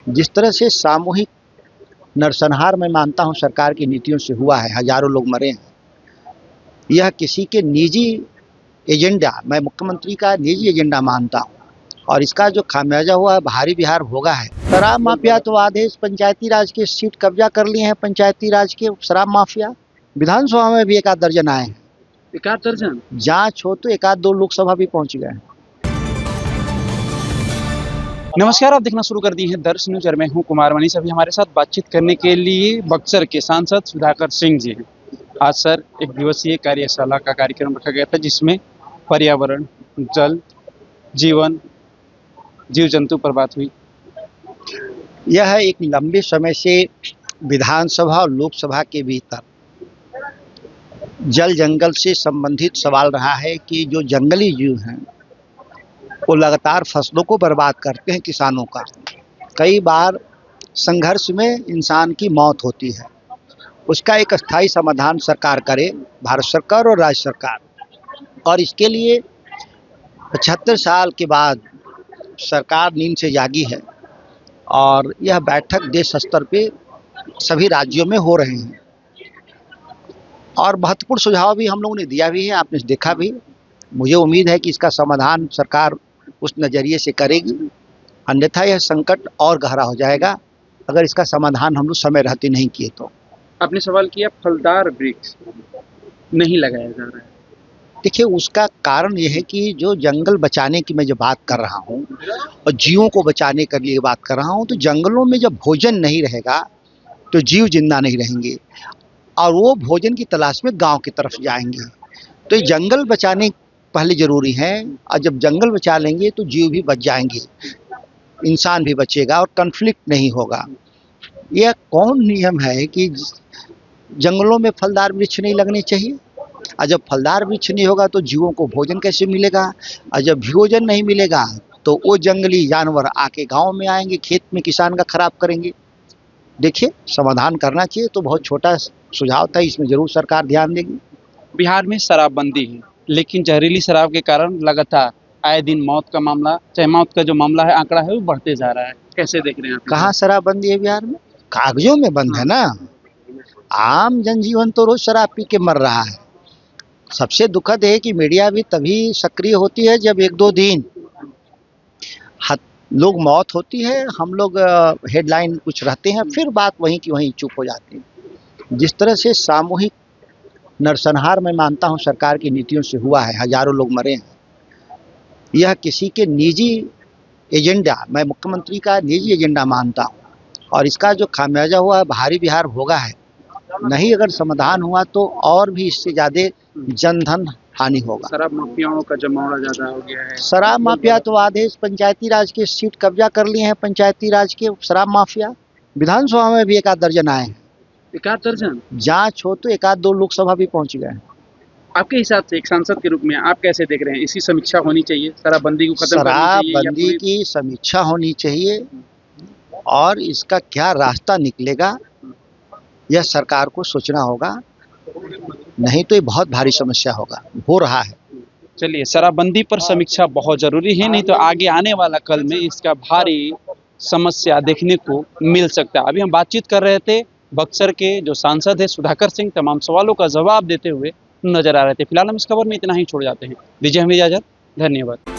जिस तरह से सामूहिक नरसंहार मैं मानता हूं सरकार की नीतियों से हुआ है, हजारों लोग मरे हैं। यह किसी के निजी एजेंडा, मैं मुख्यमंत्री का निजी एजेंडा मानता हूं और इसका जो खामियाजा हुआ है भारी बिहार भोगा है। शराब माफिया तो आदेश पंचायती राज के सीट कब्जा कर लिए हैं, पंचायती राज के शराब माफिया। विधानसभा में भी एक आध दर्जन आए हैं। एक आध दर्जन जांच हो तो एक आध दो लोकसभा भी पहुंच गए हैं। नमस्कार, आप देखना शुरू कर दिए हैं दर्श न्यूज और मैं हूं कुमार मनीष। अभी हमारे साथ बातचीत करने के लिए बक्सर के सांसद सुधाकर सिंह जी हैं। आज सर एक दिवसीय कार्यशाला का कार्यक्रम रखा गया था जिसमें पर्यावरण, जल, जीवन, जीव जंतु पर बात हुई। यह एक लंबे समय से विधानसभा और लोकसभा के भीतर जल जंगल से संबंधित सवाल रहा है कि जो जंगली जीव हैं वो लगातार फसलों को बर्बाद करते हैं किसानों का। कई बार संघर्ष में इंसान की मौत होती है। उसका एक स्थायी समाधान सरकार करे, भारत सरकार और राज्य सरकार। और इसके लिए 75 साल के बाद सरकार नींद से जागी है और यह बैठक देश स्तर पे सभी राज्यों में हो रहे हैं और महत्वपूर्ण सुझाव भी हम लोगों ने दिया भी है, आपने देखा भी। मुझे उम्मीद है कि इसका समाधान सरकार उस नज़रिए से करेगी, अन्यथा यह संकट और गहरा हो जाएगा अगर इसका समाधान हम लोग समय रहते नहीं किए तो। आपने सवाल किया फलदार वृक्ष नहीं लगाया जा रहा है। देखिए, उसका कारण यह है कि जो जंगल बचाने की मैं जो बात कर रहा हूँ और जीवों को बचाने के लिए बात कर रहा हूँ, तो जंगलों में जब भोजन नहीं रहेगा तो जीव जिंदा नहीं रहेंगे और वो भोजन की तलाश में गांव की तरफ जाएंगे। तो ये जंगल बचाने पहले ज़रूरी है और जब जंगल बचा लेंगे तो जीव भी बच जाएंगे, इंसान भी बचेगा और कन्फ्लिक्ट नहीं होगा। यह कौन नियम है कि जंगलों में फलदार वृक्ष नहीं लगने चाहिए और जब फलदार वृक्ष नहीं होगा तो जीवों को भोजन कैसे मिलेगा और जब भोजन नहीं मिलेगा तो वो जंगली जानवर आके गांव में आएंगे, खेत में किसान का खराब करेंगे। देखिए, समाधान करना चाहिए तो बहुत छोटा सुझाव था, इसमें जरूर सरकार ध्यान देगी। बिहार में शराबबंदी है लेकिन जहरीली शराब के कारण लगातार आए दिन मौत का मामला, चाहे मौत का जो मामला है आंकड़ा है वो बढ़ते जा रहा है। कैसे देख रहे हैं आप? कहाँ शराबबंदी है बिहार में? कागजों में बंद है ना। आम जनजीवन तो रोज शराब पी के मर रहा है। सबसे दुखद है कि मीडिया भी तभी सक्रिय होती है जब एक दो दिन लोग मौत होती है, हम लोग हेडलाइन कुछ रहते हैं, फिर बात वहीं की वहीं चुप हो जाती है। जिस तरह से सामूहिक नरसंहार मैं मानता हूं सरकार की नीतियों से हुआ है, हजारों लोग मरे हैं। यह किसी के निजी एजेंडा, मैं मुख्यमंत्री का निजी एजेंडा मानता हूं और इसका जो खामियाजा हुआ है भारी बिहार भोगा है। नहीं अगर समाधान हुआ तो और भी इससे ज़्यादा जनधन हानि होगा। शराब माफियाओं का जमावड़ा ज्यादा हो गया है। शराब माफिया तो आदेश पंचायती राज के सीट कब्जा कर लिए हैं, पंचायती राज के शराब माफिया। विधानसभा में भी एक आध दर्जन आए हैं। एक आध दर्जन जांच हो तो एक आध दो लोकसभा भी पहुंच गए हैं। आपके हिसाब से एक सांसद के रूप में आप कैसे देख रहे हैं? इसकी समीक्षा होनी चाहिए, शराबबंदी को खत्म करनी चाहिए या शराबबंदी की समीक्षा होनी चाहिए और इसका क्या रास्ता निकलेगा यह सरकार को सोचना होगा, नहीं तो ये बहुत भारी समस्या होगा, हो रहा है। चलिए, शराबबंदी पर समीक्षा बहुत जरूरी है, नहीं तो आगे आने वाला कल में इसका भारी समस्या देखने को मिल सकता है। अभी हम बातचीत कर रहे थे बक्सर के जो सांसद है सुधाकर सिंह, तमाम सवालों का जवाब देते हुए नजर आ रहे थे। फिलहाल हम इस खबर में इतना ही छोड़ जाते हैं। दीजिए हमें इजाजत, धन्यवाद।